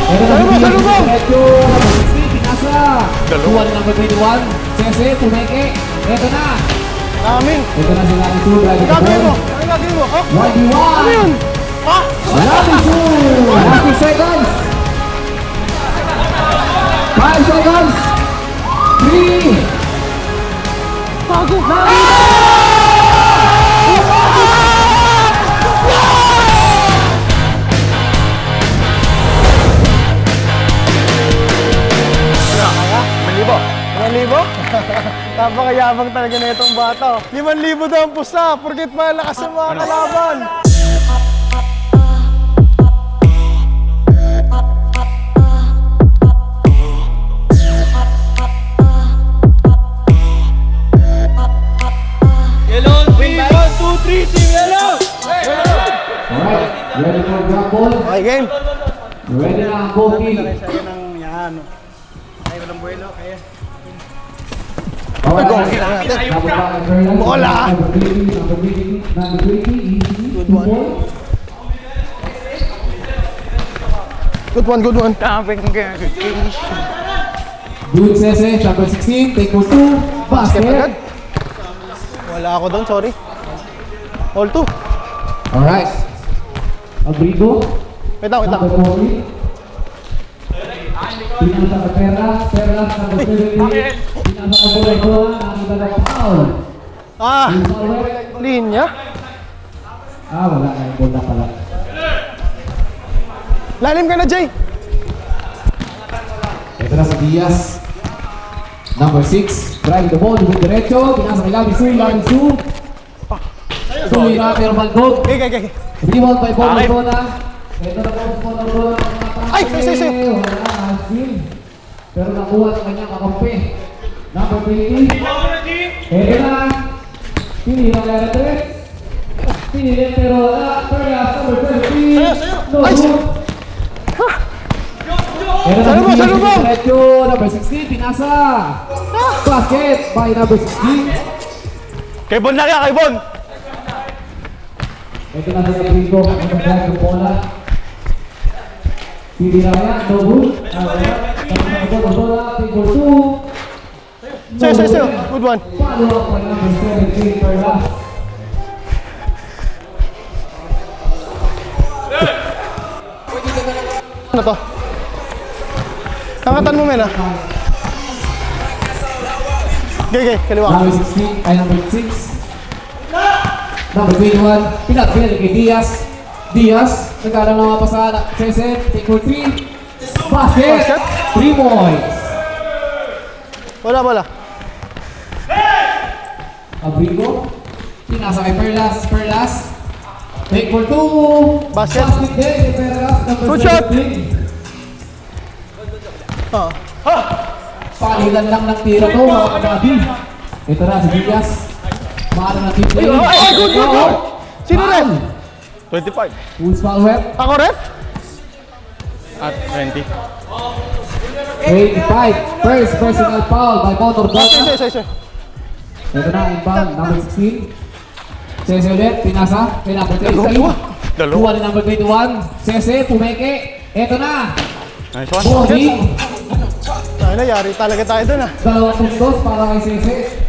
Salubong! Pinasa! Tuwan number 21, Cese, Pumeke. Ito na! Namin! Ito na sila ang Isu. Ang gagawin mo? Ang gagawin mo? 1v1! Ano yun? Walang Isu! 30 seconds! 5 seconds! 3! Bago! Napakayabang talaga na itong bata. 5,000 daw ang pusa, porket malakas ang mga kalaban. Yellow, 3, 1, 2, 3, team yellow! Alright, ready for drop ball? Okay, game. Ready na ang ball team. Sa'yo ng yan. Ay, walang buwelo, kaya. Bola! Good one, good one. Good Cese, number 16, take for 2, basket. Wala ako doon, sorry. All 2. Alright. Abrigo. Wait lang, wait lang. Number 40. Pinasa ka Perlas, number 70. Pinasa ka bola, nakita na foul. Linya. Wala na yung bola pala. Lalim ka na, Jay. Ito na si Diaz. Number 6, drive the ball, with derecho. Pinasa kay Labisu. Sulira, pero Baldog. Okay. Rebound by Bonodona. Ito na po si Bonodona. Ay, say. Pero nakuha ang kanyang kakampi. Number 20. Ito na. Pinira na Andres. Pinili pero wala. Perlas, number 30. No good. Ito na si Diretso, number 16. Pinasa. Basket by number 16. Kay Bon na kaya, kay Bon. Ito na si Rico. Ito na si bola. Piniraya, no good. Sayo. Good one. Ano to? Angatan mo, Mena. Okay, kaliwa. Number 16, ay number 6. Number 21, pinag-pinag kay Diaz, nagkaroon ng mga pasada. Cese, take for 3. Basket! 3 points. Wala. Abrigo. Pinasa kay Perlas. Take for 2. Basket din kay Perlas. Good shot. Palitan lang ng tira to, mga kanabi. Ito na si Diaz. Maano na team play. Ay, good. Sino rin? 25. Who's foul rep? Ako ref? At 20. 85. First personal foul by Motor Dota. Say. Ito na, inbound, number 16. Cese ulit, pinasa. Kay number 23. Dalawa ni number 21. Cese, Pumeke. Ito na. Nice one. Boarding. Ay, yari talaga tayo dun 2 puntos para kay Cese.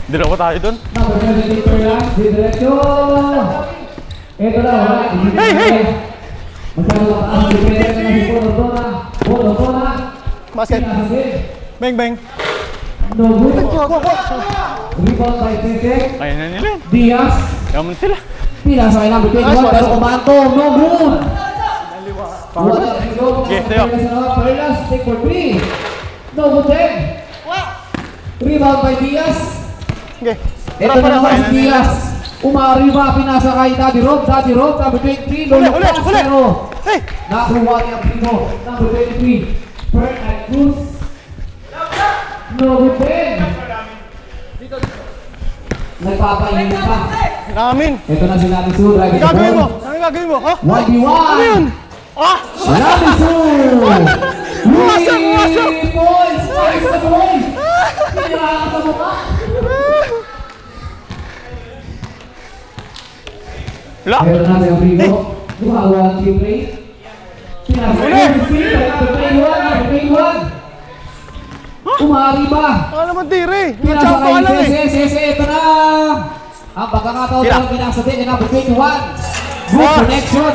Dalawa tayo dun. Number 23 Perlas, di diretso. Ito na, wala. Hey! Masyado na taas, depende na si Bonodona. Basket. Bang. No good. Rebound by Cese. Kaya na nila. Diaz. Yaman sila. Pinasa kay number 21, pero kumanto. No good. Okay, tayo. Perlas, take for 3. No good din. Rebound by Diaz. Okay. Ito na naman si Diaz. Umariba, pinasa kay Daddy Rob, number 23. Lulupas, pero nakuha niya Primo. Number 23. Bernard Cruz. No good din. Nagpapahinga pa. Namin. Ito na si Labisu. Ang gagawin mo? 1v1. Ano yun? Labisu! Buwasak! 3 points! Nice na points! Pinirahan sa mukha! Wala! Ito na si Abrigo. Gumawa ang team play. Pinasa kay Christine. Number 21. Umari ba? Baka naman tire. Pinasa Champo ka lang kay eh. Sese. Ito na. Ang pagkakataon ng pinasa din ay number 21. Good connection.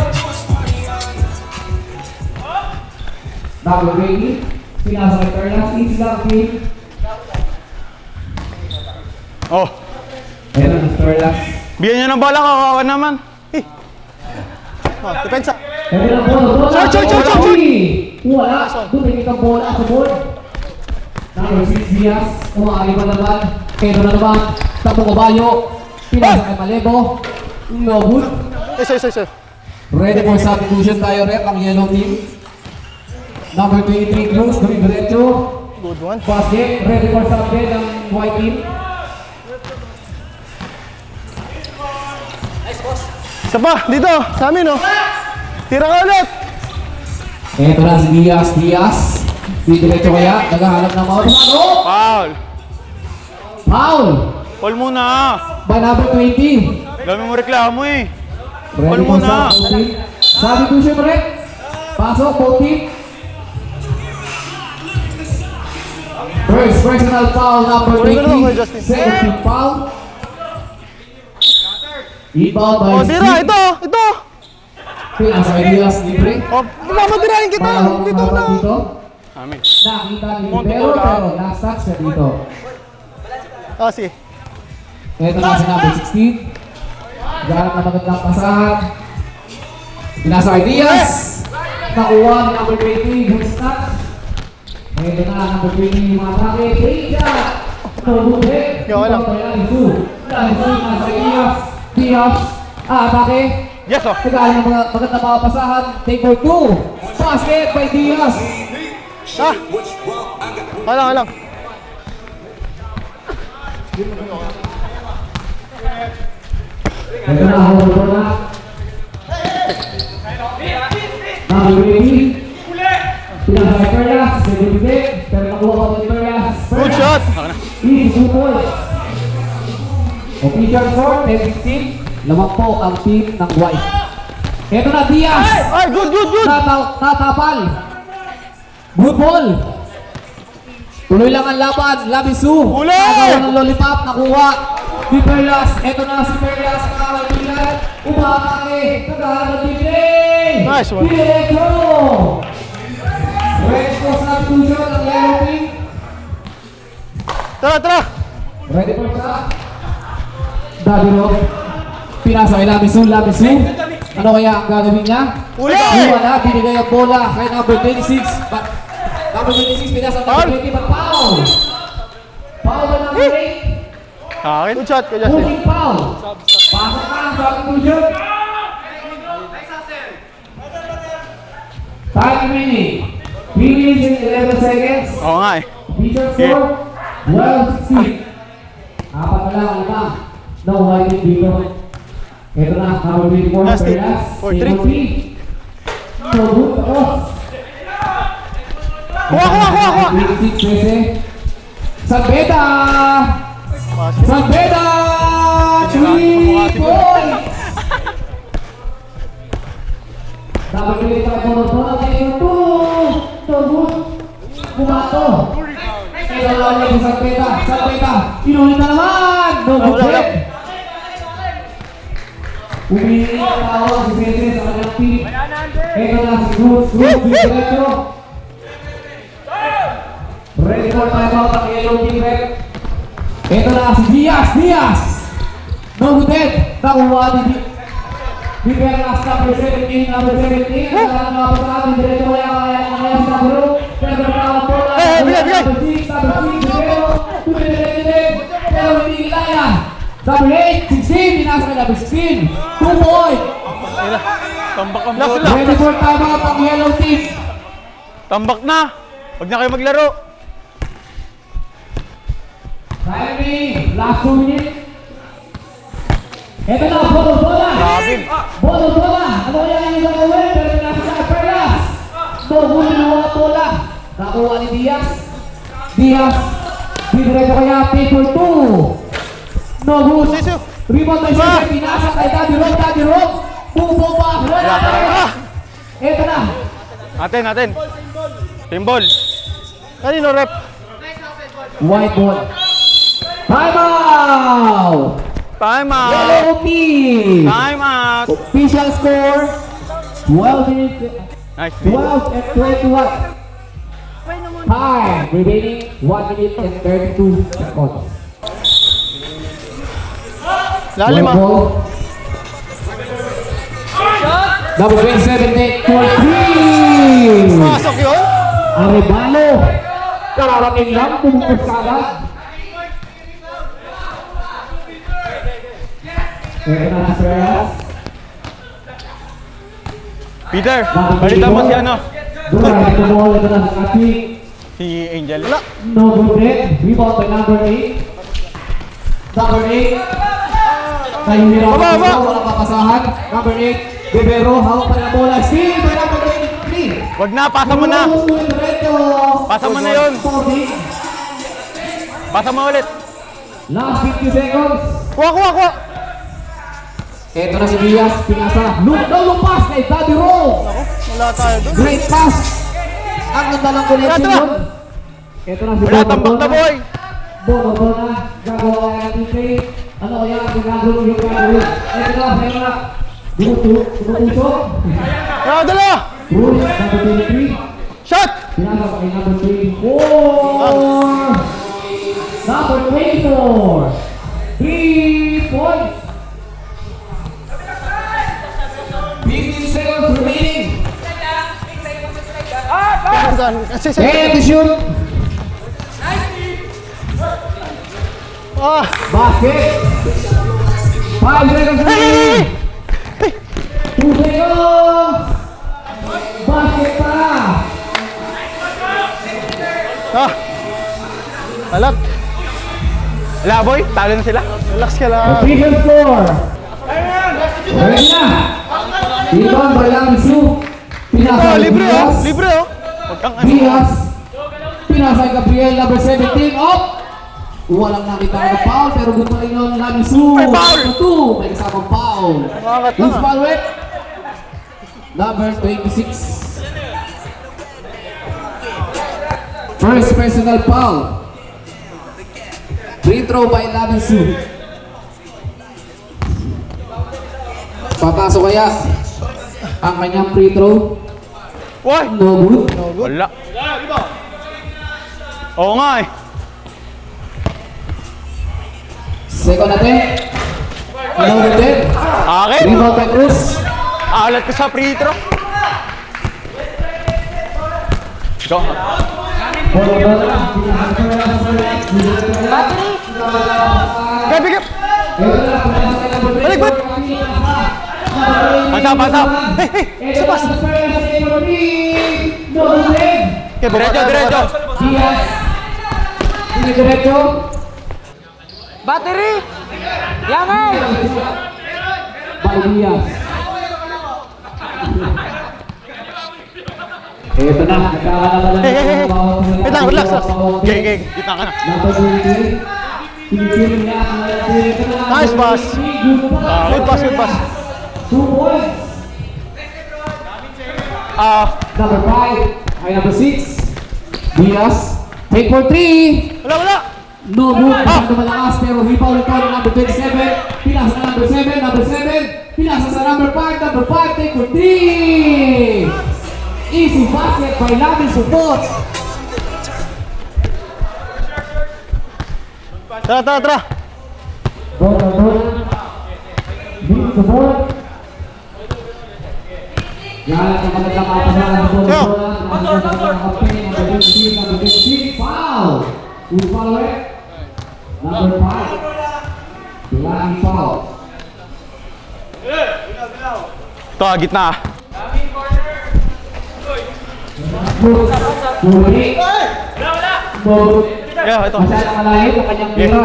Number 20. Pinasa kay Perlas. Easy lang game. Oh, Ito na Perlas. bigyan niya ng bala, kawawa naman. Depensa. Ito na bola. Shoot! Wala. Doon may kitang bola sa board. Number 6 Diaz. Umari pa naman. Ito na naman. Tapong kabayo. Pinasa kay Malebo. Lobut. Isa. Ready for substitution tayo rep ang yellow team. Number 23 Cruz. Diretso. Good one. Basket. Ready for substitution ang white team. Isa pa, dito, sa amin oh. Tira ka ulit. Ito na si Diaz. Diretso kaya. Naghahanap ng mga Foul. Foul. Foul muna. By number 20. Dami mo reklamo eh. Ready Foul for muna. substitution. Substitution rep. Pasok, both team. First personal foul number Wala na ako, 20. Justin. Second team foul. Inbound by Oh, tira, Steve. ito. Pinasa kay Diaz, libre. Oh, mamatirahin kita. Dito na. Dito. Amin. Nakita ni Libero, pero last touch ka dito. Ah, sige. Ito na si number 16. Garap na magandang pasahan. Pinasa kay Diaz. Nakuha ni number 20, good start. Ito na, number 20, yung atake. Reja! Tubuhe. Yo, wala. Nasa kay Diaz. Atake. Yes, oh. Nagaling ng magandang mga pasahan. Take for 2. Basket by Diaz. Ah! Halang. Ito na, hold on na. Number 20. Pinasa kay Perlas. Pero nakuha ko ni Perlas. Good shot. Easy 2 points. Official score, 10-16. Lamang po ang team ng white. Ito na, Diaz. Ay, good. Natapal. Good ball. Tuloy lang ang laban. Labisu. Uli! Nagawa ng lollipop. Nakuha. Si Perlas. Ito na si Perlas. Nakakalimutan. Umakake. Naghahanap din. Nice one. Diretso. Ready for substitution ang yellow team. Tara. Ready for shot. Daviro. Pinasa kay Labisu. Ano kaya ang gagawin niya? Uli! Wala. Binigay ang bola kay number 26. Number 26 pinasa number 20. But foul. Foul by number 8. Akin. Good shot, Justin. Moving foul. Pasok na ang substitution. Time remaining. 3 minutes and 11 seconds. Oo nga eh. Feature score, 12-16. Apat na lang ang iba. No white dito. Ito na, number 24, Justin, Perlas. 4-3. So good, tapos. Kuha. 26, 13. Sabeda! Sabeda! 3 points! Dapat ulit tayo pumunta na tayo. 2! So good. Bumato. Ito lang ulit si Sabeda. Inulit na naman! No good Wala. break. Umihingi ang tawag si Sese sa kanyang team. Ito na si Cruz. Diretso. Ready for timeout ang yellow team rep. Ito na si Diaz. No good head. Nakuha ni Perlas, number 17. Nagkaroon nga pa sa atin. Diretso kaya sa group. Pero nagkaroon po na. Bigay. Number 6. Pero hindi kaya. Number 8, 16. Pinasa kay number 16. 2 point. Tambak ang Last bola. lang. Ready for timeout ang yellow team. Tambak na. Huwag na kayo maglaro. Timing, last 2 minutes. Ito na, bola. Grabe. Bola. Ano kaya yung gagawin? Pero nasa sa Perlas. Huli ng bola. Nakuha ni Diaz. Diretso kaya, take for 2. No good. Sisu. Rebound by Sese. Pinasa kay Daviro. Bumbo pa. Wala. Ito na. Natin. Team ball. Kanino rep? White ball. Time out! Time out. Yellow team! Time out. Official score 12 minutes, Nice. 12 and 21. Time remaining 1 minute and 32 seconds. Lalim White ball. Number 27, take for 3! Pasok yun? Arevalo! Kararating lang, bumukos ka agad. Ito na si Perez. Peter, balita mo si ano? Dura, ito ball, ito na si Kati. Si Angel. Wala. No good net. Rebound by number 8. Number 8. Nahihirapan Baba, baba. dito, walang papasahan. Number 8. Bebero, hawak pa ng bola. Steal by number 23. Wag na, pasa mo na. Pasa mo na yun. Pasa mo ulit. Last 50 seconds. Kuha. Ito na si Diaz, pinasa. Lumpas kay Daddy Rowe. Wala tayo doon. Great pass. Ang ganda ng connection Tara. yun. Ito na si Wala, tambak na boy. Bono na. Gagawa kaya ng play. Ano kaya ang gagawin yung gagawin? Ito na. Tumutusok. Dala! Bruce, number 23. Shot! Pinasa kay number 24. Number 24. 3 points. 15 seconds remaining. And to shoot. Basket. 5 seconds remaining. 2 seconds. Basket pa. Alat! Wala boy, talo na sila. Relax ka lang. Official score. Ready na. Rebound by Lamisu. Pinasa kay Libre Diaz. Libre Huwag kang ano. Diaz. Pinasa kay Gabriel, number 17. Up. Walang nakita na foul, pero good pa rin yun. Lamisu. May foul. Number 2. May kasamang foul. Makakat lang Who's foul with? Number 26. First personal foul. Free throw by Lamisu. Papasok kaya ang kanyang free throw. Boy! No good. Wala. Oo nga eh. Second attempt. No good din. Akin. Rebound by Cruz. Alat ko sa free throw. Go. Bigap! Balik! Pasap! Diretso! Diretso. Battery! Yangan! By Diaz. Ito na, nagkakalaman Wait lang, relax. Okay. Kita ka na. Nice pass. Good pass. 2 points. Number 5, ay number 6. Diaz, take for 3. Wala! No good, masyado malakas, pero rebound ito ng number 27. Pinasa sa number 7. Pinasa sa number 5, take for 3. Easy basket by Lamin Support. Tara! Bola. Big support. Yan ang magandang kapasahan sa bola. Number 15, foul. Who's foul it? Number 5. Black foul. Ito, gitna. Muli. Yeah, ito. Masyadong malayo ang kanyang tira.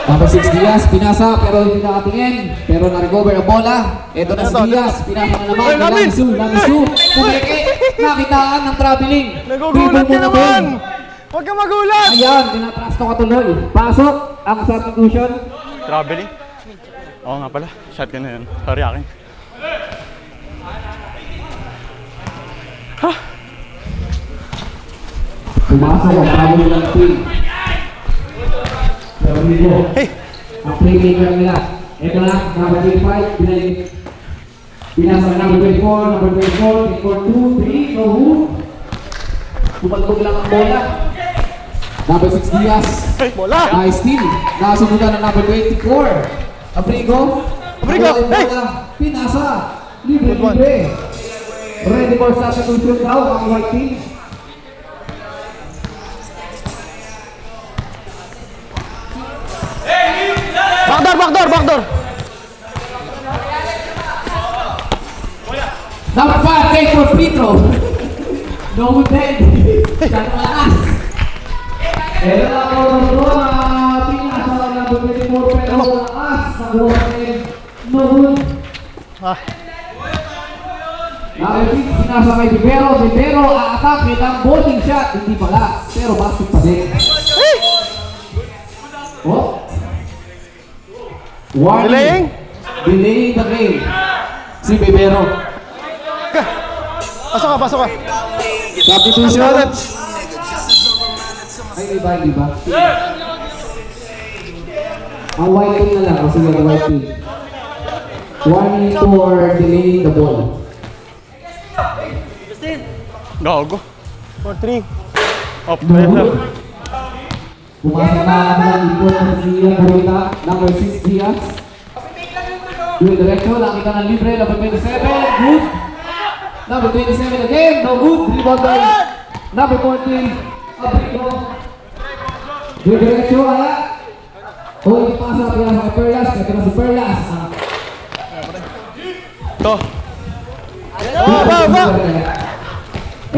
Number 6 Diaz, pinasa pero hindi nakatingin. Pero na-recover ang bola. Ito na si Diaz, pinasa na naman. Lamisu. Kumeke, nakitaan ng traveling. Nagugulat ka naman! Huwag ka magulat! Ayan, tinatrasto ka tuloy. Pasok ang substitution. Traveling? Oo nga pala. Shot ka na yun. Sorry akin. Pumasok ang bravo nilang team. Pero ang playmaker nila. Ito na, number 25, pinasa number 24, number 24, 2, 3, no hook. Tumalbog lang ang bola. Number 6 Diaz. Bola! Nice steal. Nakasunod ng number 24. Abrigo. Pinasa. Libre. Ready for substitution daw ang white team. Backdoor! Number 5, take for free throw. No good then. Siyang malakas. Ito na ako ng pinasa ng number 24 pero malakas. Ang huwag no good. Number 6, sinasa kay Rivero, aatake ng bowling shot. Hindi pala, pero basket pa din. Oh. Delaying the game. Si Rivero. Pasok ka. Substitution. Ay, hindi ba? Ang white team na lang. Sige, ang white team. Warning for delaying the ball. Gago. 4-3. Off No. Pumasok na ang ikot ng Zia Burita. Number 6 Diaz. Yung diretso, nakita ng libre. Number 27, good. Number 27 again, no good. Rebound by number 14, Abrigo. Yung diretso, kaya. O, hindi pasa na pinasa kay Perlas. Ito na si Perlas. To.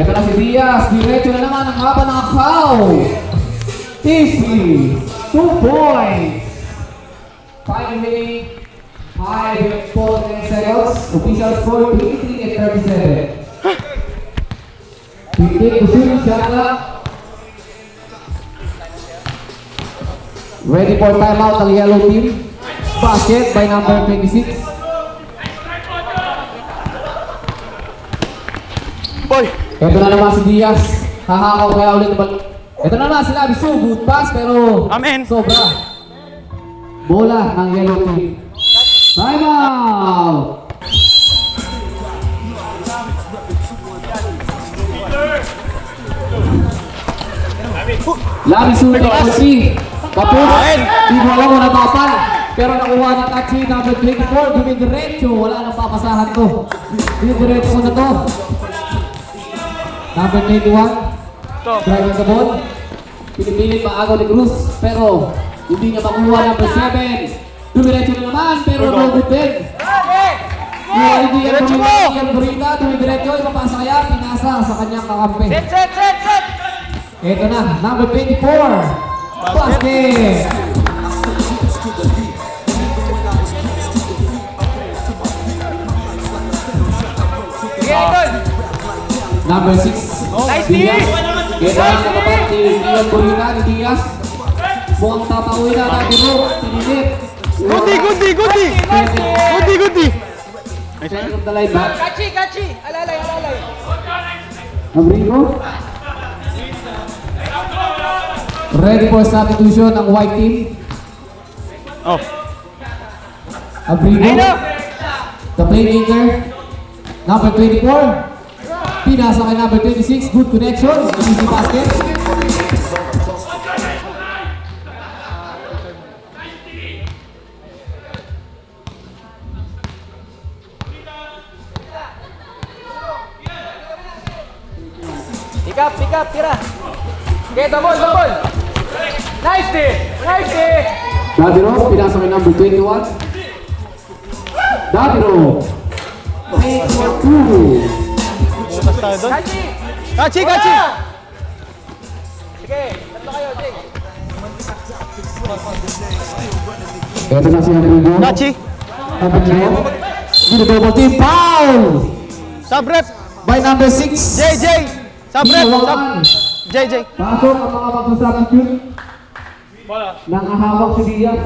Ito na si Diaz. Diretso na naman ang haba ng foul. Easy. 2 points. 5 remaining. 5 seconds. Official score 23 and 37. Pitik Kusuri Shaka. Ready for timeout ang yellow team. Basket by number 26. Boy! Ito na naman si Diaz. Hahakaw kaya ulit naman. Ito na naman sila. Bisu, good pass pero Amen. sobra. Bola ng yellow team. Timeout! Labi sulit ang Tachi. Kapos. Di mo alam mo natapan. Pero nakuha ng Tachi number 24. Dumidiretso. Wala nang papasahan to. Dumidiretso na to. Number 21. Driving the ball. Pinipilit maagaw ni Cruz. Pero hindi niya makuha number 7. Dumiretso na naman, pero no good din. Diretso mo! Burita, dumiretso, ipapasa kaya, pinasa sa kanyang kakampi. Set! Ito na, number 24. Basket! Number 6. Nice Diaz. Ito na sa kapat ni Ian Burita, ni Diaz. Mukhang tatawin na natin mo, pinilip. Goody! Center of the line back. Kachi! Alalay! Abrigo. Ready for substitution ang white team. Oh. Abrigo. The playmaker. Number 24. Pinasa kay number 26. Good connection. Easy basket. Pick up, tira. Okay, the ball. Nice day. Dadiro, pinasa kay number 21. Dadiro. Take for 2. Butas tayo doon. Kachi! Sige, tatlo kayo, Jake. Ito na si Abrigo. Kachi! Abrigo. Good double team foul. Subrep! By number 6. JJ! Subrep! JJ! Pasok ang mga magsasubstitute. Nakahawak si Diaz.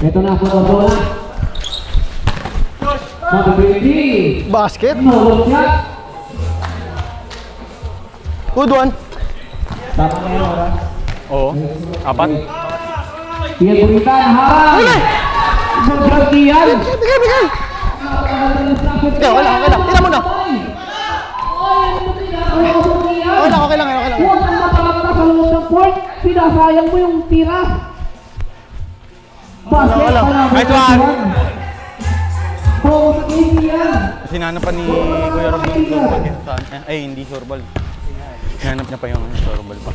Ito na po ang bola. Number 20. Basket. No, shot. Good one. Tama na yun, oras. Oo. Apat. Iyan burita na harang. Sobrang iyan. Bigay. Okay lang. Tira mo na. Okay lang. Huwag kang mapalakta sa loob ng court. Sinasayang mo yung tira. Basket Wala. pa na. Nice one. Oo, sa game yan. Sinanapan ni Kuya Rob yung floorball. Ay, hindi floorball. Hinanap niya pa yung floorball pa.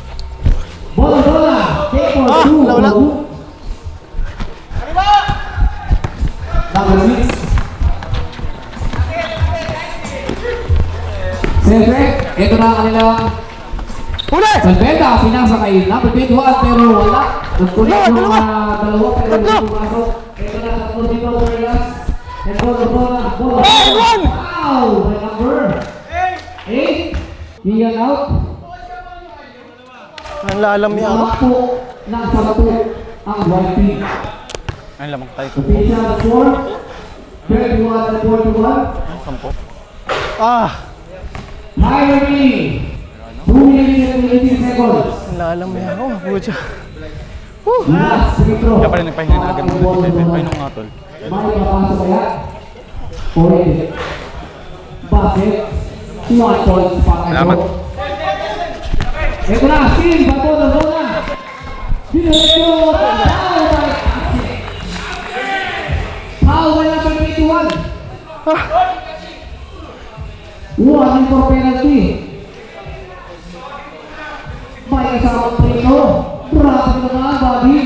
Bola. Take for two. Wala. Number 6. Siyempre, ito na ang kanilang Huli! Salveda, pinasa kay number 21 pero wala. Nagkulit yung dalawa pero hindi pumasok. Ito na tatlo dito, Perlas. And bola. Wow! By number 8. Iyan out. Nanlalami ako. Nakpo ng sabato ang white team. Ay, lamang tayo. Official score, 31 and 41. Sampo. Miami, 2 minutes and 18 seconds. Nanlalami ako. Pucha. Last free throw. Kaya pala nagpahinga na agad ng defense. Ay, nung nga tol. May papasok kaya? Pwede. Basket. 1 point para Salamat. ito na, Steve, bato na zona. Diretso, foul by number 21. Warning for penalty. May kasamang prito. Grabe naman, Bobby.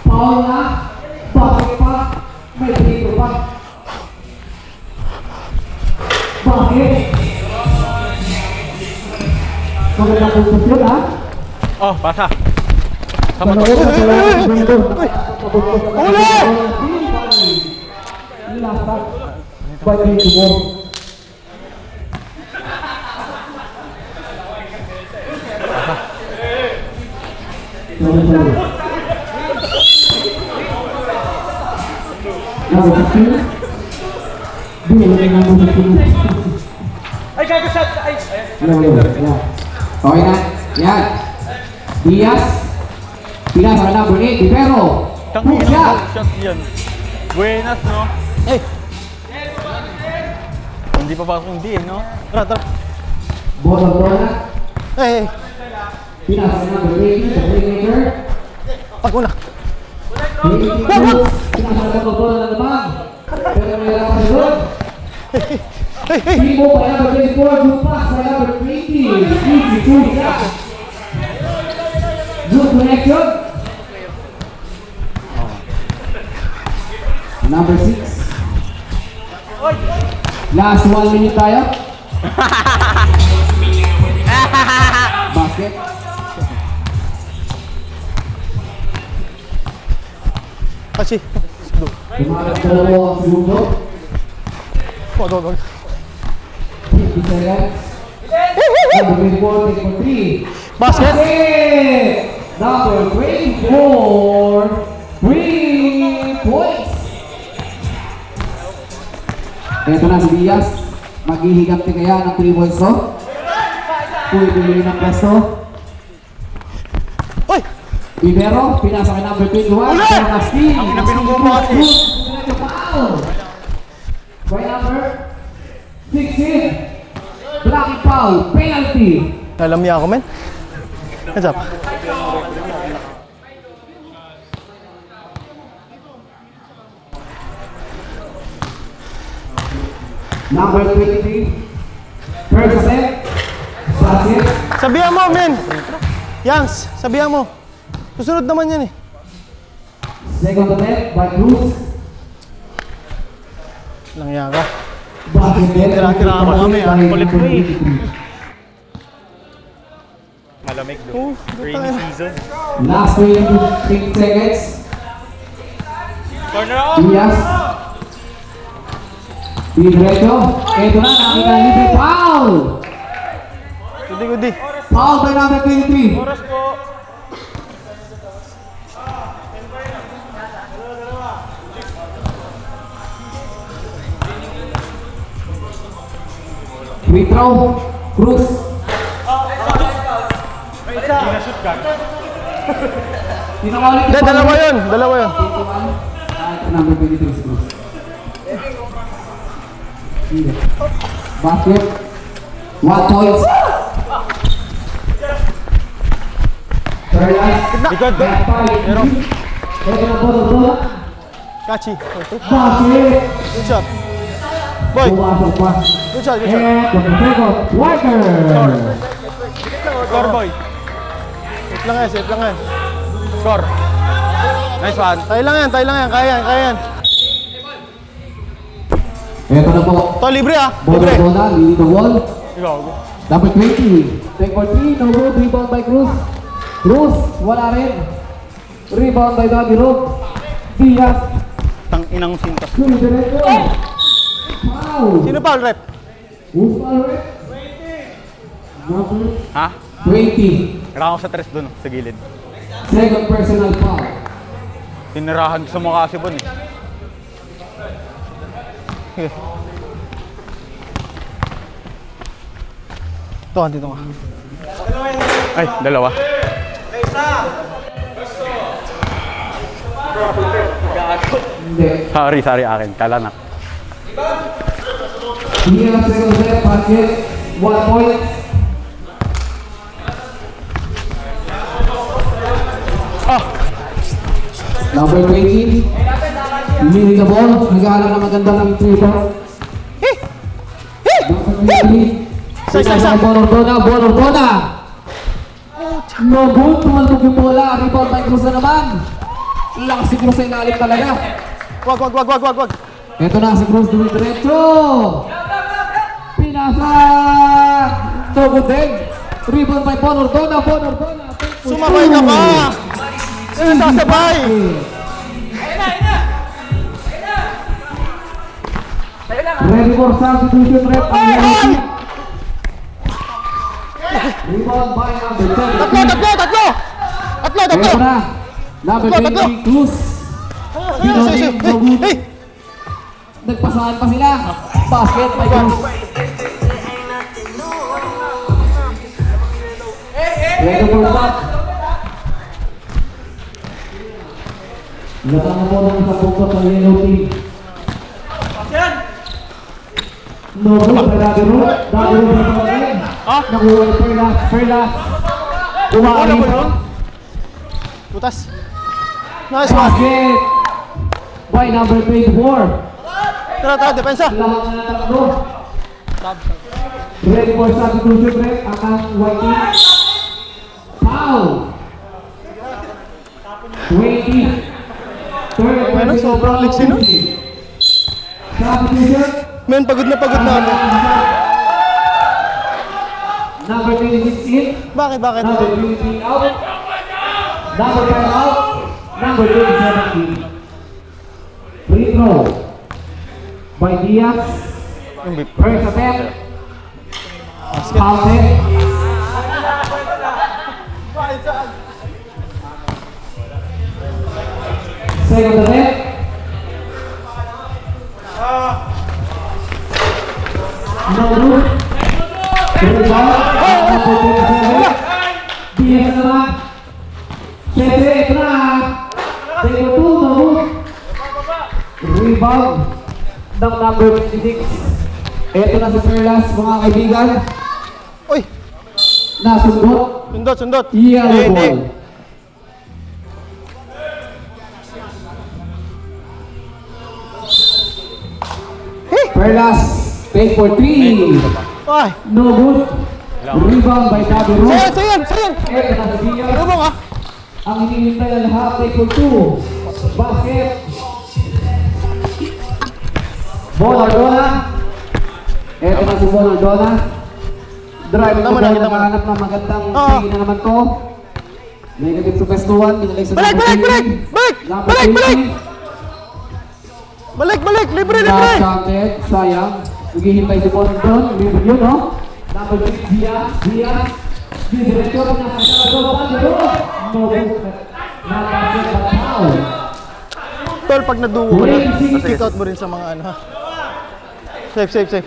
Foul na. Bakit pa? May prito pa. Bakit? Magandang pupunta yun, ha? Oh, pasa. Sama to. Huli! By 3 to 4. Ay, kaya ko shot! Ay! Okay na. Yan. Diaz. Pinas sa number 8. Ibero. Tangina, Shot. shot yan. Buenas, no? Eh! Hindi pa kung hindi, no? Tara. Bola. Eh! Pinas sa number 8. The playmaker. Pag una. Pinas sa number bola na naman. Pero may lakas doon. Timo by number 24. Good pass by number 20. Easy shot. Good connection. Number 6. Last 1 minute tayo. Basket. Kasi. Tumalag dalawa ang segundo. Wag. 50 seconds. Number 24, take for 3. Basket. Number 24, 3 points. Ito na si Diaz. Maghihiganti kaya ng 3 points to. Pwede ng pwesto. Oy! Ibero, pinasa kay number 21. Pero Nasty. Ang pinabinunggo mo kasi. By number 16. Blocking foul, penalty. Nanlalami ako, men. Heads up. Number 23. First set. Basket. Sabihan mo, men! Yangs, sabihan mo. Susunod naman yan eh. Second attempt by Cruz. Langya ka. Basket. Tira-tira mo kami, ha? Kulit mo eh. Malamig doon. Rainy season. Last 20 seconds. Corner out! Diaz. Diretso. Ito na, nakita libre foul. Gudi. Foul by number 23. Oras po. Free throw. Cruz. Pinashoot ka. Tinawali Hindi, dalawa yun. Dalawa yun. Number 23 Cruz. Basket. 1 point. Likod. Pero. Ito na bola. Kachi. Basket. Good shot. Boy. Pumasok pa. Good shot, good shot. And Contegot. Walker. Score, boy. Safe lang yan, safe lang yan. Score. Nice one. Tayo lang yan, kaya yan, kaya yan. Ito na po. To, libre ah, Bola, libre. bola, leading the wall. Ikaw. Number 20. Take for 3. No good. Rebound by Cruz. Cruz. Wala rin. Rebound by Daddy Rob. Diaz. Tang inang sintas. Diretso. Foul. Sino foul, rep? Who's foul, rep? Number Ha? 20. Kailangan ko sa tres dun, sa gilid. Second personal foul. Tinirahan ko sa mukha si Bon eh. Ito, dito ka. Ay, dalawa. Hindi. Sorry akin. Kalanak. Diaz, second set. Basket. 1 point. Number 20. Leading the ball. Naghahanap na magandang 3 point. Number 20. Isa. Bonordona. No good. Tumalbog yung bola. Rebound by Cruz na naman. Lakas si Cruz sa ilalim talaga. Wag. Ito na si Cruz diretso. Pinasa. No good din. Rebound by Bonordona. Sumakay ka ba? Sasabay. Ready for substitution rep. Rebound by number 10. Tatlo. Ito na. Number Tatlo. 20, Cruz. Pinoting, no good. Nagpasahan pa sila. Basket by Cruz. Ready for shot. Latang mo ng sa pukot ng yellow team. No good. Daddy Rob na rin. Nakuha yung Perlas. Kumakain pa. Butas. Nice one. Basket by number 24. Tara, depensa. Lahat na natakbo. Ready for substitution rep. Akang white team. Foul. 20. Ano, sobrang liksi no? Substitution. Men, pagod na ako. Number 26 in. Bakit? Number 23 out. Number 5 out. Number 27 in. Free throw by Diaz. First attempt. Counted. Second attempt. No good. Rebound. Number 27. Diaz naman. Siyempre, ito na. Take 2, no good. Rebound ng number 26. Ito na si Perlas, mga kaibigan. Uy, Nasundot. sundot. Yellow ball. Perlas, take for 3. Ay, No good. Rebound by Daddy Rob. sayang. Ito na si Diaz. Rubong ah. Ang hinihintay na lahat, take for 2. Basket. Bonordona. Ito na si Bonordona. Drive Tama ko na, na kita mo. nakahanap ng magandang Oo. tingin na naman to. Negative sa pestuan, pinalay sa Balik! number 20. Balik! Libre! Last counted, sayang. Naghihintay si Bonordon, libre yun, no? Number 6, Diaz. Diretso pinasa ka na doon. No good. Nakasip at foul. Tol, pag nadugo mo na, kick out mo rin sa mga ano ha. Safe.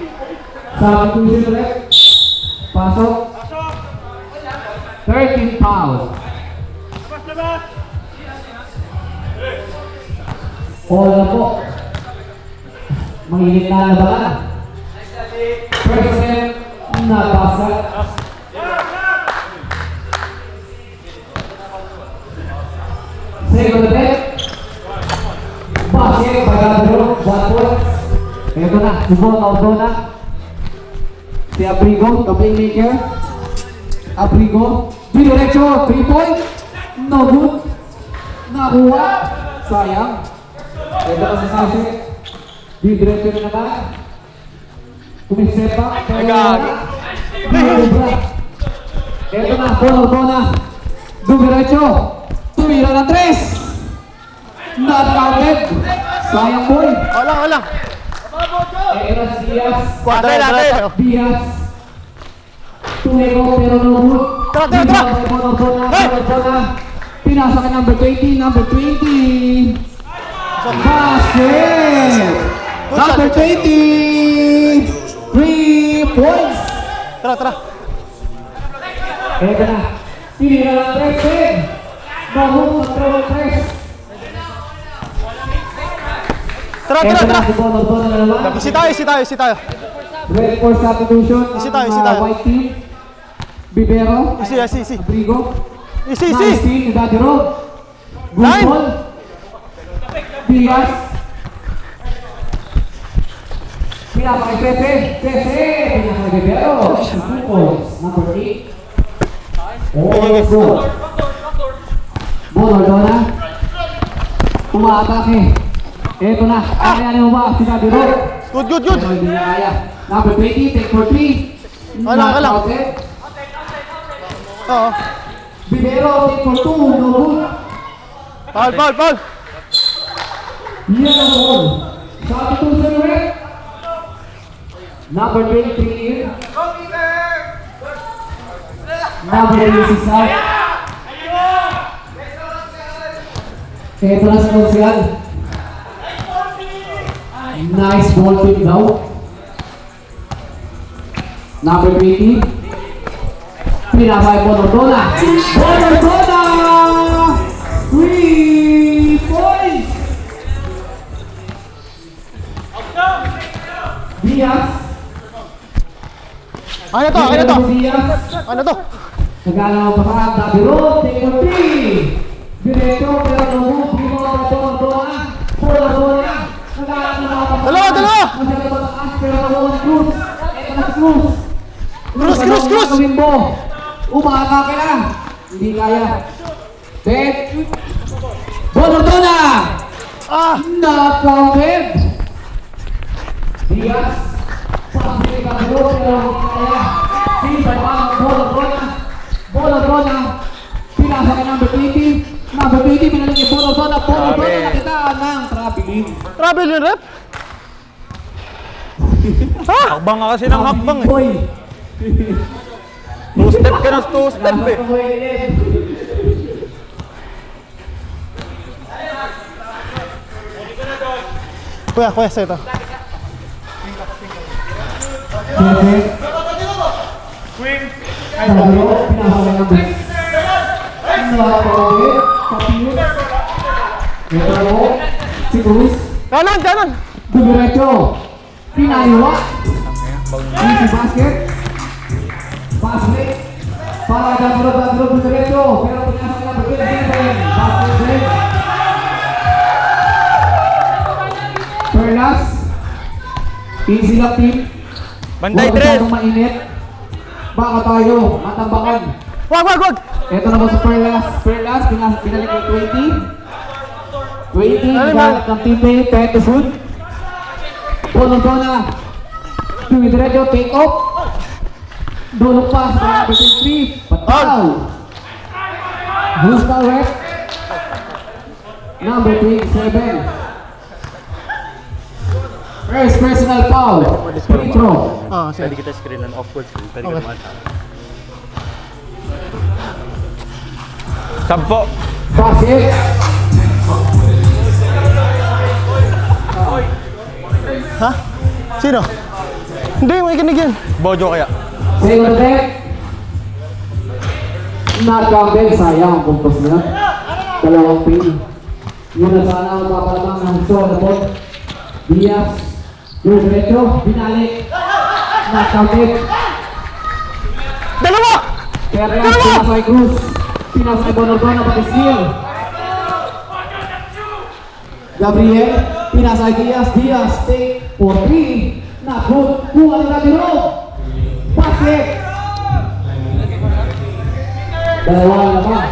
Substitution rep. Pasok. 13 foul. All na po. Manginit na labanan. First step, nabasa. Second step, basket, pagkadro, 1 point. Ito na, auto na. Si Abrigo, the playmaker. Abrigo, diretso, 3 point. No good. Nakuha. Sayang. Ito na sa sase. Diretso na naman. Kumisepa. Ito na, auto na. Diretso. Tumira ng 3. Not counted. Sayang boy. Wala. Eras Diaz. Natin. Diaz. Tumego pero no good. Tara. Pinasa ka number 20. Basket. Number 20. 3 points. Tara. Ito na. Tinira ng 3. Mahong control 3. Tara. Isi tayo. Red for substitution. Isi tayo. White team. Bibero. Isi. Abrigo. Isi. Nice team. Daddy Road. Good Line. ball. Diaz. Pinapakay Pepe. Pinapakay Bibero. 2 points. Number 8. Oh, good. Bonordona. Umaatake. Ito na. Kaya mo ba? Si Daddy Road. Good. Pero hindi niya kaya. Number 20, take for 3. Wala. Oo. Bibero, take for 2. No good. Foul. Yan ang ball. Substitution rep. Number 23. Number 86. Ito na sa konsyal. Nice ball pick daw. Number 20. Pinabay Bonordona. 3 points. Diaz. Ano to? Diaz. Ano to? Nagalaw pa sa Daddy Road. Take for 3. Diretso pero no move. Bonordona. Dalawa. Cruz. Umaatake na. Hindi kaya. Bet. Bonordona. Not counted. Diaz. Pasok ka pero hindi kaya. Sibay pa Bonordona. Pinasa ka number 20. Number 20, pinalagay Bonordona nakita ng traveling. Traveling rep? Hakbang ka kasi ng hakbang eh. Boy. 2 step ka ng 2 step eh. Kuya, sa ito. Si Cruz. Kanan! Diretso. Pinaywa. Easy basket. Basket. Para Dadro diretso. Pero pinasa na bagay. Basket. Perlas. Easy lang team. Banday Huwag 3. masyadong mainit. Baka tayo matambakan. Wag! Ito na po sa Perlas. Pinalik yung 20. 20, galit ng teammate, Pete Food. Bonordona. Dumidiretso, take off. Dulong pass, number 23. Pataw. Who's the rep? Number 27. First personal foul. Free throw. Sige. Pwede kita screen ng off-court screen. Pwede ka naman. 10. Basket. Ha? Sino? Hindi, may kinig yan. Bojo kaya. Second attempt. Not counted. Sayang ang puntos niya. Dalawang pin. Yun na sana ang papalamang ng gusto na po. Diaz. Yung diretso. Binalik. Not counted. Dalawa! Perlas. Pinasay Cruz. Pinasay Bonordona pati steal. Gabriel. Pinasay Diaz. Diaz. Take for 3. Not good. Kuha nila biro. Basket. Dalawa naman.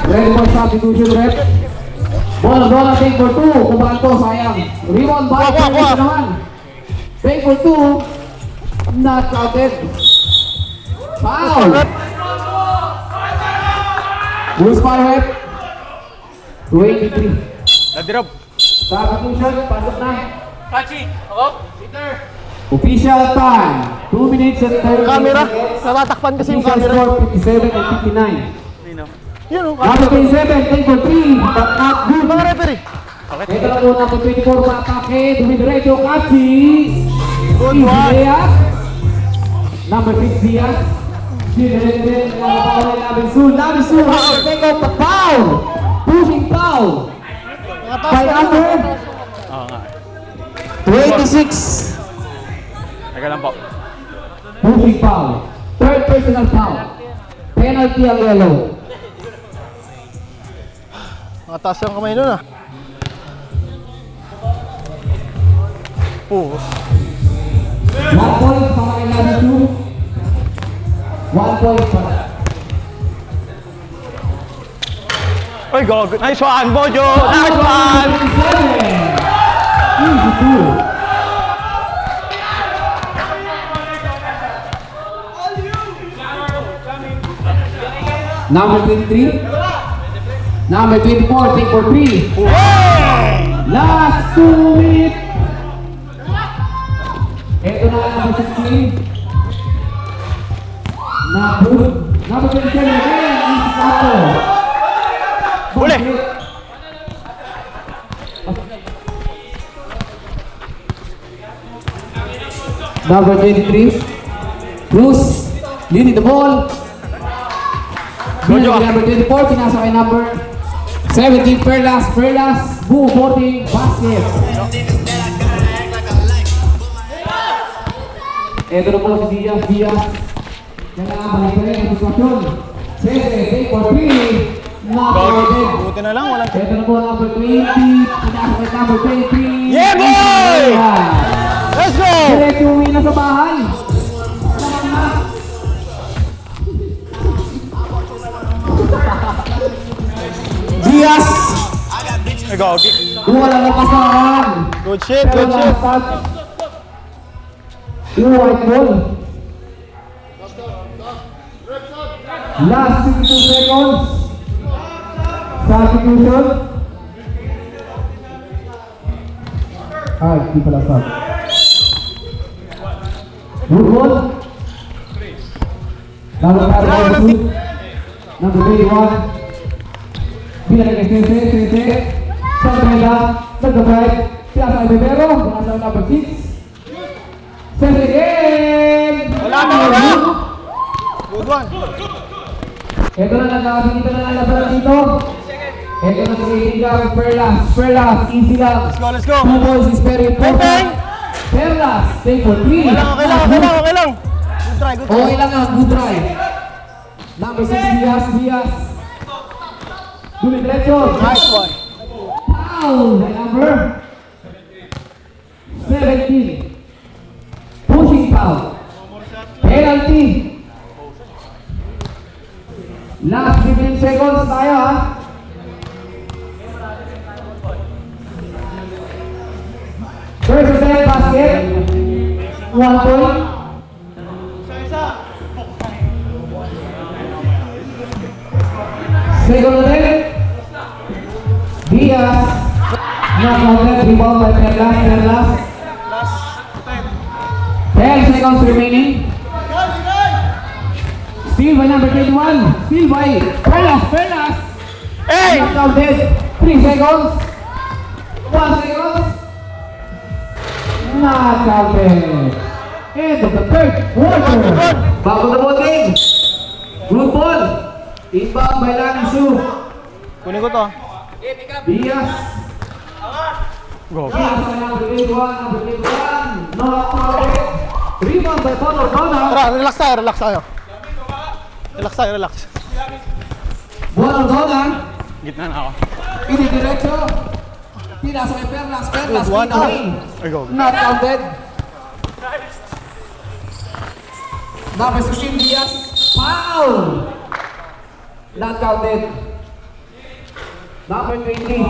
Ready for substitution, rep. Bola take for 2. Kumato, sayang. Rebound back. Naman. Take for 2. Not counted. Foul. Who's foul, rep? 23. Nadirop. Substitution, pasok na. Kachi! Ako? Peter! Official time. 2 minutes and 30 Camera. seconds. Natatakpan kasi yung Official camera. score 57 and 59. Sino? Yun o. Number 27, take for 3, but not good. Mga referee. Ito na po number 24 sa atake. Dumidiretso, Kachi. Good Easy one. layup. Number 6, Diaz. Diaz, Labisul. Take off the foul. Pushing foul. By number Oo nga. 26. Teka lang po. Pushing foul. Third personal foul. Penalty ang yellow. Mataas yung kamay nun ah. Puh. 1 point para kay Labisul. 1 point para. Uy, go. Nice one, Bojo! Nice one! 27. Easy two. Number 23. Number 24, take for 3. Last 2 minutes. Ito na ang number 16. Number 27 again. Easy sato. Huli! Number 23. Cruz. Leading the ball. Bojo. Number 24. Pinasa kay number 17. Perlas. Boom. 14. Basket. Ito na po si Diaz. Kailangan balik ang situasyon. Sese. Take for 3. Not awarded. Buti na lang, walang Ito na po number 20. Pinasa kay number 23. Yeah, boy! Let's go! Diretso uwi na sa bahay. Diaz! Ay, gogi. Wala na pasaran. Good shit. Yung white ball. Last 62 seconds. Substitution. Di pala sub. Good ball. Number 21. Bilang kay Sese. Santrela. Nagdabay. Pinasa kay Bebero. Pinasa kay number 6. Sese again. Wala na. Good one. Ito na nagkakita na laban dito. Ito na si Edgar Perlas. Easy lang. Let's go. 2 points is very important. Bang! Perlas. Take for 3. Okay lang. Good try. Okay lang nga. Good try. Number 6, Diaz. Dumidiretso. Nice one. Foul. Number 17. Pushing foul. Penalty. Last 15 seconds tayo ha. First attempt basket. 1 point. Second attempt. Diaz. Not counted. Rebound by Perlas. 10 seconds remaining. steal by number 21. Steal by Perlas. Hey! Not counted. 3 seconds. 1 second. Not counted. End of the third quarter. Bago na ball game. Good ball. Inbound by Lani Su. Kunin ko to. Diaz. Go. Diaz by number 21. Not counted. Rebound by Bonor Dona. Tara, relax tayo. Relax. Bonor Dona. Gitna na ako. Ini diretso. Pinasa kay Perlas. Good one. Ay, go. Not counted. Number 16 Diaz. Foul. Not counted. Number 20.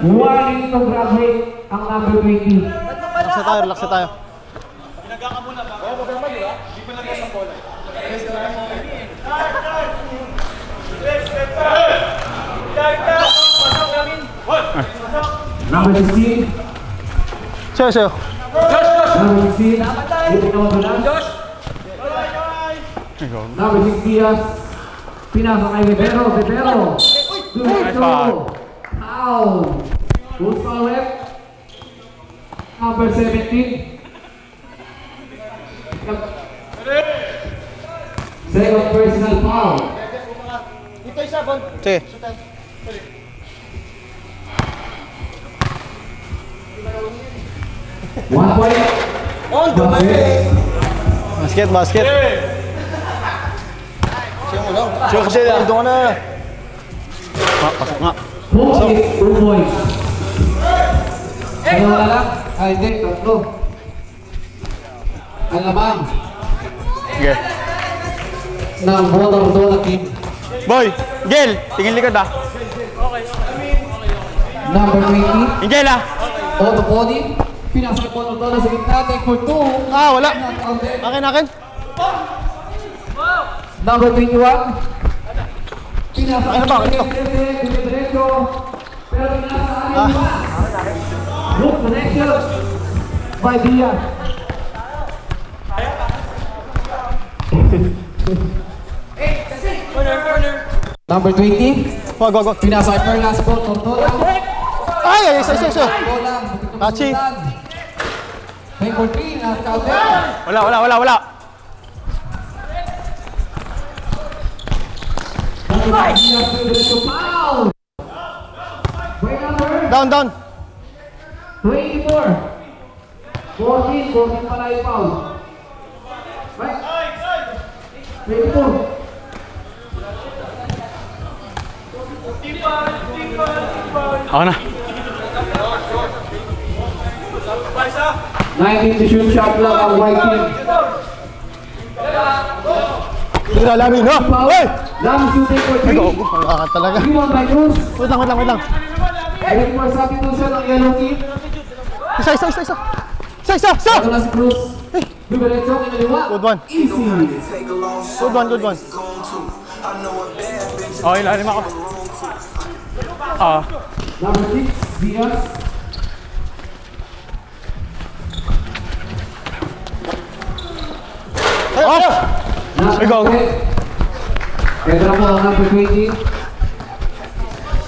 Warning to graduate ang number 20. Relax na tayo. Number 16. Sayo. Number 16. Josh. Number 6 Diaz. Pinasa kay Rivero. Diretso. Foul. Who's foul rep? Number 17. Second personal foul. Sige. One point. Basket. Siya kasi doon na. Pasok nga. Hook is 2 points. Ano na lang? Ay, hindi. Tatlo. Ang laman Sige. ng Bonor Dona team. Boy! Gel! Tingin likod ah. Number 20. Ingel ah! Otto Podi. Pinasa kay Bonor Dona sa gitna. Take for 2. Wala. Not counted. Akin. Number 21. Pinasa Ano ba? Ito. Diretso. Pero pinasa akin pa. Hook connection by Diaz. Number 20. Go. Pinasa kay Perlas po. Tortola. Ay, isa. Bola. Tachi. Take for 3. Not counted. Wala. Foul. Break number Down. 24. 14 pala yung foul. Right? 24. Ako na. 19 to shoot shot lang ang white team. Hindi na lamin, no? Hey! Lang shooting for 3. Ang talaga. Rebound by Cruz. Wait lang. Wait for substitution ng yellow team. Isa. Ito na si Cruz. Diretso, kinaliwa. Good one. Easy. Good one. Okay, lalim ako. Number 6, Diaz. Off! Go. Pedro po ang number 20.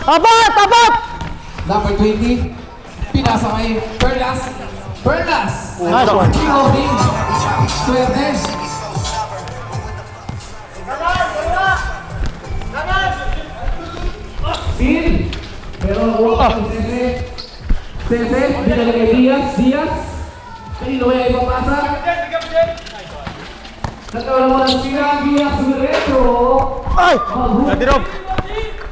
Abat! Number 20. Pinasa kay Perlas. Nice one. King of Team. Swerte. Steal. Pero walk si Sese. Dinala kay Diaz. Kanino kaya ipapasa? Nagkaroon mo ng sira. Diaz diretso. Ay! Nadirop!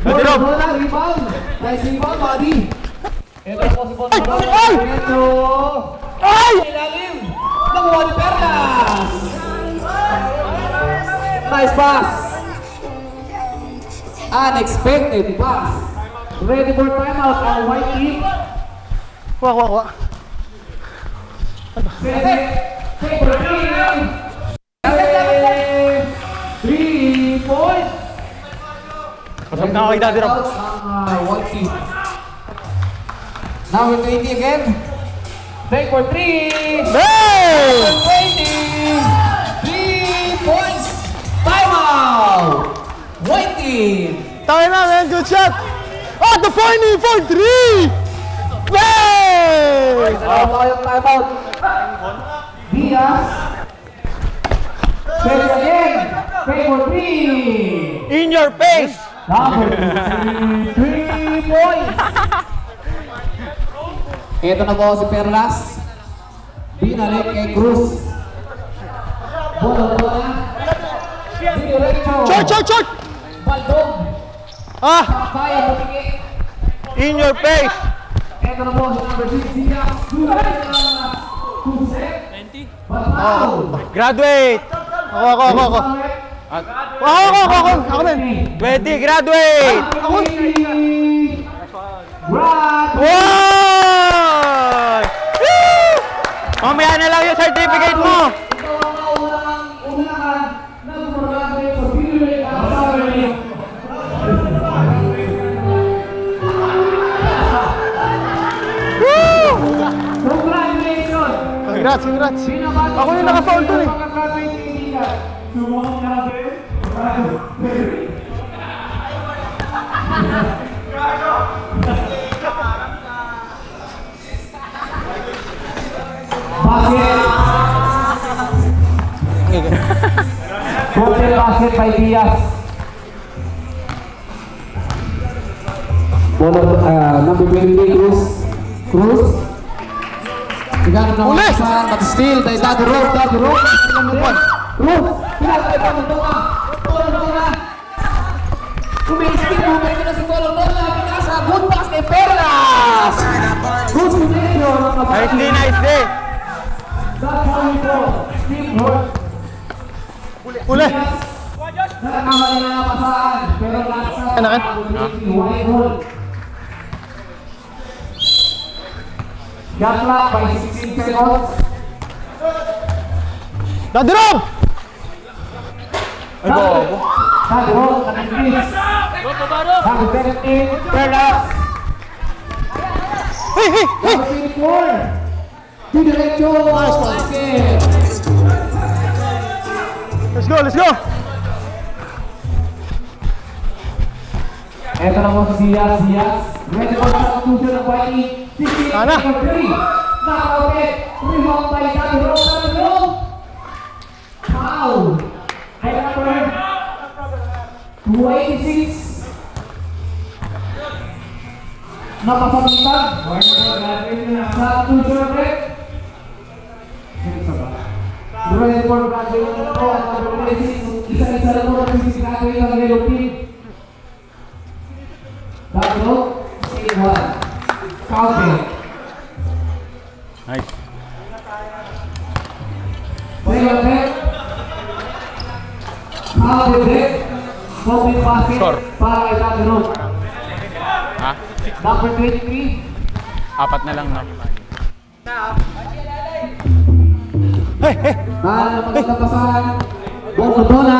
Rebound. Nice rebound, Buddy. Ito po si Bonor. Diretso. Ilalim. Nakuha ni Perlas. Nice pass. Unexpected pass. Ready for timeout ang white team. Wak. Take for 3 points. Pasok na ako kay Daddy Rob. Ang white team. Number 20 again. Take for 3. Hey! 20. 3 points. shot! At the final for 3! Bang! Tayong timeout. Diaz. Set again. Play for 3. In your face! Number 3 points. Ito na po si Perlas. Binalik kay Cruz. Bola. Short! Baldog. Ah! Kaya butingi. In your face! Ito na po si number 6 Diaz. Graduate! Ako. Ako din. 20, graduate! Ako. Wow! Mamaya na lang yung certificate mo! Congrats. Ako yung naka-foul dun eh. Basket by Diaz. Bola number 23 Cruz. Tigano na Uli! but still dahil dado road. Cruz, pinagay pa ng tunga. Kumispin mo, medyo na si Color Nola. Pinasa, good pass kay Perlas. Cruz, medyo. Nice day! That's how we go. Steve Holt. Uli! Nakakamali na napasaan, pero nasa Anak. White Hole. Shot clock by 16 seconds. Daddy Rob! Ay, bobo. Daddy Rob, nakikis. Daddy 17, Perlas. Hey! Daddy 24. Diretso, basket. Let's go! Ito na po si Diaz. Ready po sa tutusin ng Whitey. 16 Sana. for 3. Nakakapit. Rebound by Daddy Rob. Foul. Kaya number 286. Napasabitan. Sa tutusin break. Ready for graduate na po. Isa-isa na po ang graduate ng Yellow Team. Daddy Rob. 1. Counting. Nice. Second break. Counting break. Moving passing Score. para kay Daddy Rob. Ha? Number 23. 4 na lang, no? Magandang pasahan. Bola.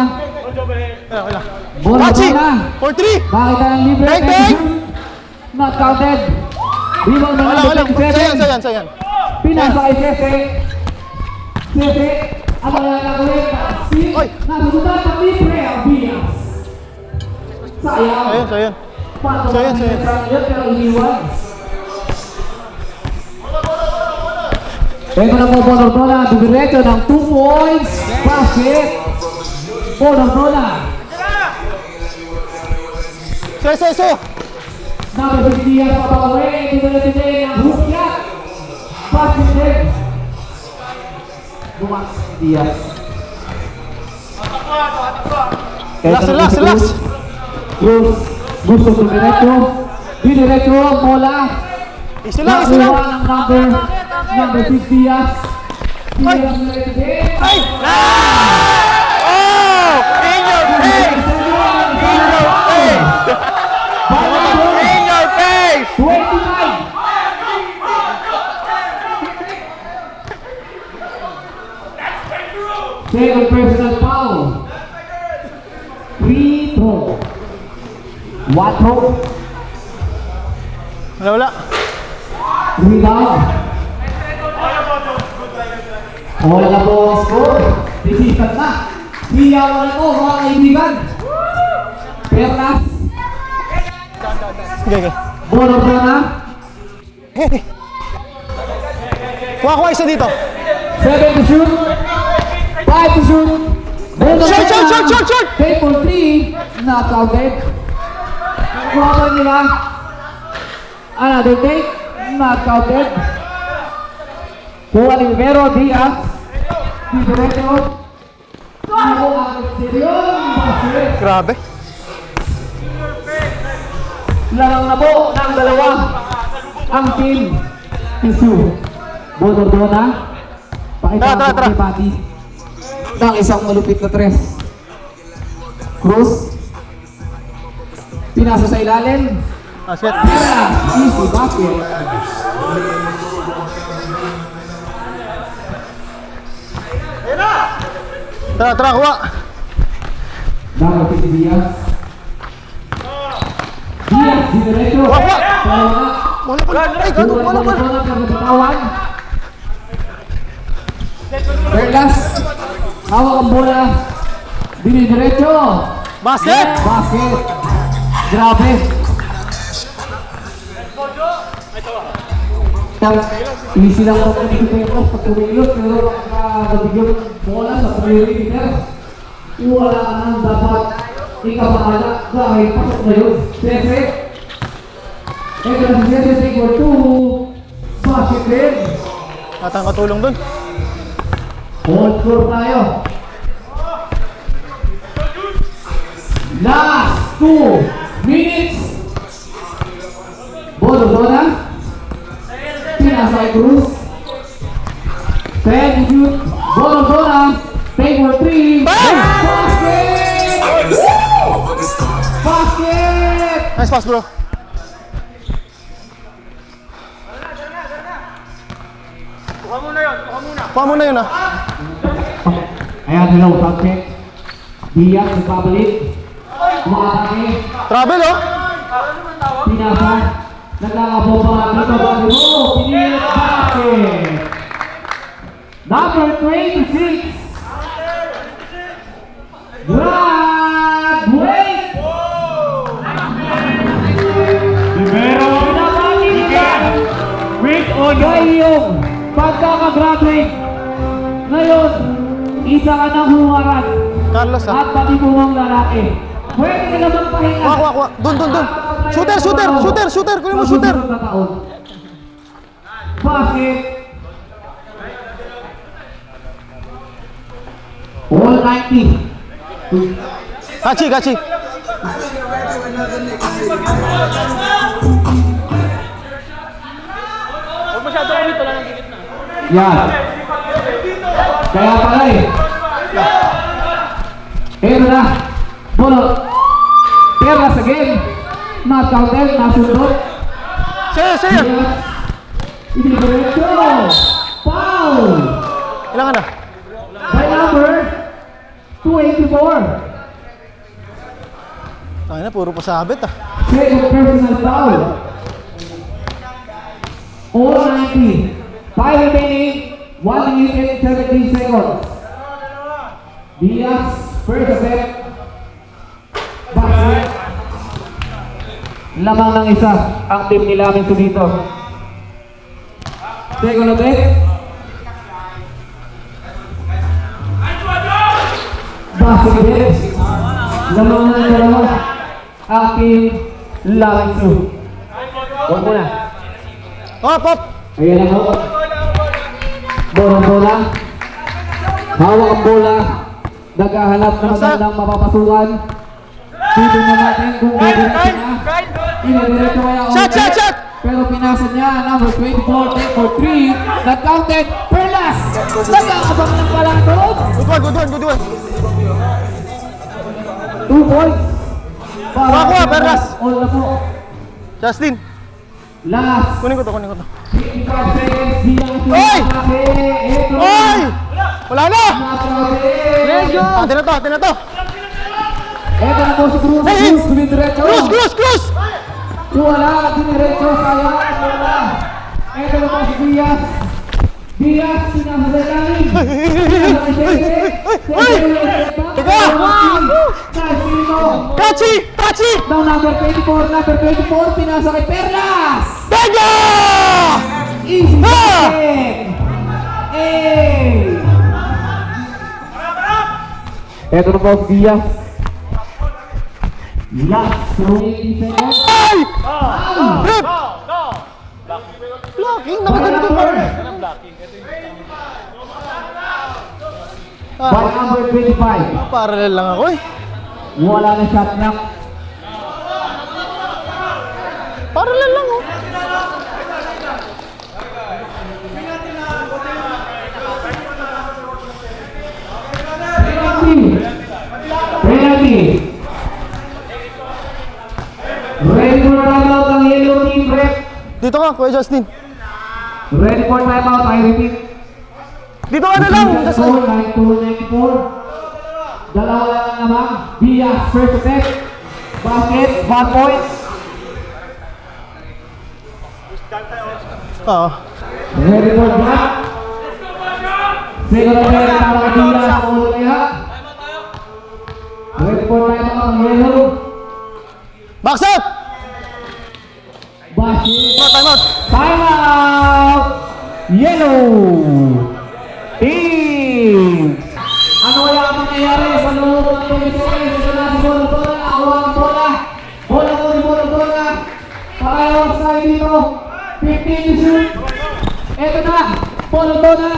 Watch it! Bola. 4-3! Nakita ng libre. Bang! Not counted. Rebound na Wala. number 27. Sayan. Pinasa kay Sese. Ano na nakulit? Oy! Nasusunod ng libre ang Bias. Sayang. Sayan. Sayang. Pero iniwan. Ito na po Bola. Diretso ng 2 points. Basket. Bola. So. Number 50 Diaz papaway. Ito na today ng Hukyat. Basket din. Bumas Diaz. Relax. Cruz. Gusto sa diretso. Diretso. Bola. Isa lang. Nakuha ng number 6 Diaz. Ay! Ay! Oh! In your face! In your face! 29! Second personal foul. Free throw. One throw. Wala. Rebound. Wala na po ang score. Disipat na. Hiyaw na po mga kaibigan. Perlas. Okay. Bonus na. Kuha isa dito. 7 to shoot. 5 to shoot. Bonus Shot! Take for 3. Not counted. Kuha pa nila. Another take. Not counted. Kuha ni Vero Diaz. Diretso. Grabe. Larang na po ng dalawa ang team Isu. Bonordona. Pakita Tara. kay Pati ng isang malupit na tres. Cruz. Pinasa sa ilalim. Basket. Pera. Easy basket. Tara, kuha. Dapat si Diaz. Diaz, di diretso. Kuha. Wala. Ay, ganun. Perlas, hawak ang bola. Dinidiretso. Basket! Basket. Grabe. Easy lang ako pag tumilot, pero pagkabigyan ng bola sa pre-reader, wala ka nang dapat ikapahala dahil pasok na yun. Sese. Ito na si Sese, take for 2. Basket din. Natang katulong dun. Hold score tayo. Last 2 minutes. Bonordona. Pinasa kay Cruz. 10 shoot. Bonordona. Take for 3. Basket! Basket! Nice pass, bro. Kuha muna yun, ah. Ayan, hello, subject. Diaz, nagpabalik. Umakatake. Travel, oh. Pinasa. Nagkakabomba. Nagkakabomba. Pinilit basket. Number 26. Graduate! Pero pinapati nila. Wait on yung pagkakagraduate. Ngayon, isa ka ng humarad. Carlos, ah. At pati po ng lalaki. Pwede ka na magpahinga. Kuha. Dun. Shooter. Kunin mo, shooter. Basket. All 90. Kachi. Huwag masyado kami ito lang ang gigit na. Yan. Kaya pala eh. Ito na. Bolo. Perlas again. Not counted. Nasundot. Saya. Hindi diretso. Foul. Ilangan na. By number 284. Ay na, puro pasabit, ah. Second personal foul. All 90. 5 remaining. 1 minute and 17 seconds. Diaz, first attempt. Basket. Lamang ng isa ang team nila Minto dito. Second attempt. Basket. Lamang ng dalawa ang team Minto. Huwag mo na. Pop! Ayan ang bola. Hawak ang bola. Naghahanap na magandang mapapasukan. Dito na natin kung diretso na. Inidiretso kaya Shot! Pero pinasa niya. Number 24, take for 3. Not counted. Perlas! Nagkakabang ng palatod. Good one. 2 points. Kuha, Perlas. All na po. Justin, Last. kunin ko to. 55 seconds. Oy! Ito. Oy! Wala na! Not counted. Medyo! Atin na to! Ito na po si Cruz. Hey! Cruz, dumidiretso. Cruz! Wala, dumidiretso. Sayang. Wala. Ito na po si Diaz. Diaz, sinama sa ilalim. Sinama sa Sese. Sese, Teka! Casino. Tachi! Now number 24, pinasa kay Perlas! Benga! Easy second! Eto na po si Diaz. Last 20 seconds. Ay! Rip! Blocking? Nakaganito pa rin. By number 25. Parallel lang ako eh. Wala na shot clock. Parallel lang oh. Penalty. Ready for timeout ang yellow team, rep. Dito ka, Kuya Justin. Ready for timeout, I repeat. Dito ka na lang. 92-94. Dalawa lang naman. Diaz, first attempt. Basket, 1 point. Oo. Ready for block. Second attempt para kay Diaz. Ulo kaya. Ready for timeout ang yellow. Box up! Basket. Timeout! Timeout! Yellow team! Ano kaya ang mangyayari sa loob ng 20 seconds? Ito na si Bolotona, nakuha ang bola. Bola ko si Bolotona. Pakayawag sa dito. 15 to shoot. Ito na, Bolotona.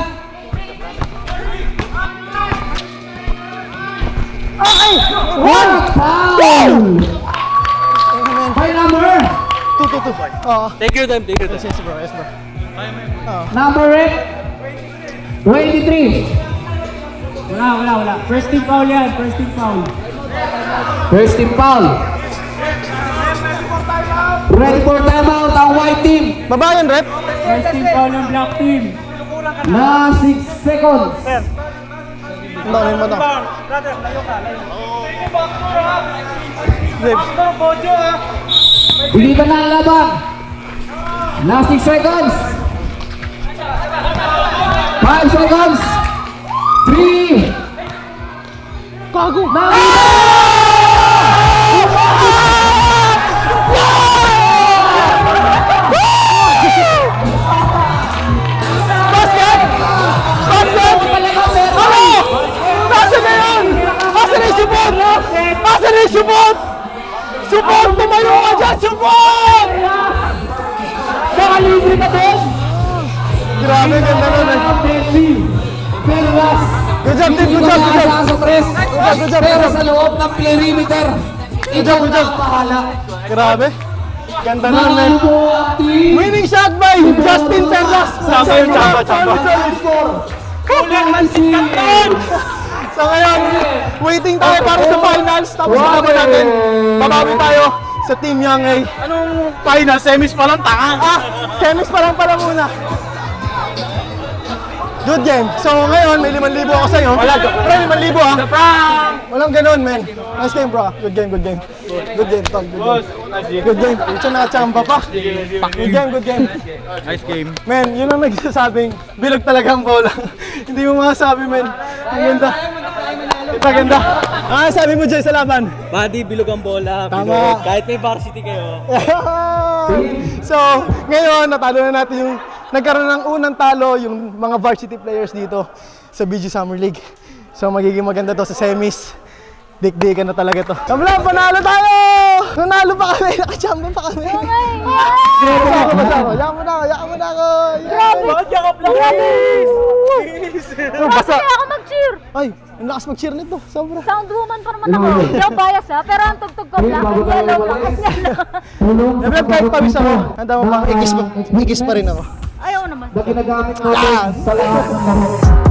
Ay! One foul! By number? 2. Oo. Take your time, take your time. Yes bro, yes bro. Number 23. Wala. First team foul yan, first team foul. First team foul. Ready for timeout ang white team. Baba yan, rep. First team foul ng black team. Na 6 seconds. Ang dami mo na. Rep. Biliban na ang laban. Last 6 seconds. 5 seconds. 3. Gago! Basket! Ano? Nasaan na yun? Nasaan na yung support? Nasaan na yung support? Support! Tumayo ka dyan! Support! Nakalibre ka doon. Grabe, ganda nun eh. Perlas. Good job, team. Good job, good job. Sa tres. Good job, Pero good job. sa loob ng perimeter. Ikaw na ang bahala. Grabe. Ganda nun, man. Nalubo ang team. Winning shot by Justin Perlas. Chamba yun, chamba. So ngayon, waiting tayo para sa finals. Tapos laban natin. Babawi tayo sa Team Young A. Anong final? Semis pa lang, tanga. Semis pa lang pala muna. Good game. So ngayon, may 5,000 ako sa'yo. Wala, pero 5,000 ah. Walang ganun, man. Nice game, bro. Good game, good game. Good game, Tom. Good game. Good game. Ito nakachamba pa. Good game, good game. Nice game. Man, yun ang nagsasabing bilog talaga ang bola. Hindi mo masasabi, man. Ang ganda. Ito, ganda. Ah, sabi mo dyan sa laban. Buddy, bilog ang bola. Tama. Bilog. Kahit may varsity kayo. So, ngayon, natalo na natin yung nagkaroon ng unang talo yung mga varsity players dito sa BG Summer League. So, magiging maganda to sa semis. Dik-dikan na talaga to. Kamla, panalo tayo! Nanalo pa kami! Nakachampion pa kami! Yaman mo na ako! Bakit yakap lang? Basta! Kaya ako mag-cheer! Ay, ang lakas mag-cheer nito. Sobra. Sound woman pa naman ako. Hindi ako bias ha, pero ang tugtog ko black and yellow lang. Dapat kahit pawis ako, handa mo pang ikis pa rin ako. Ayaw naman. Na ginagamit natin sa lahat ng laro.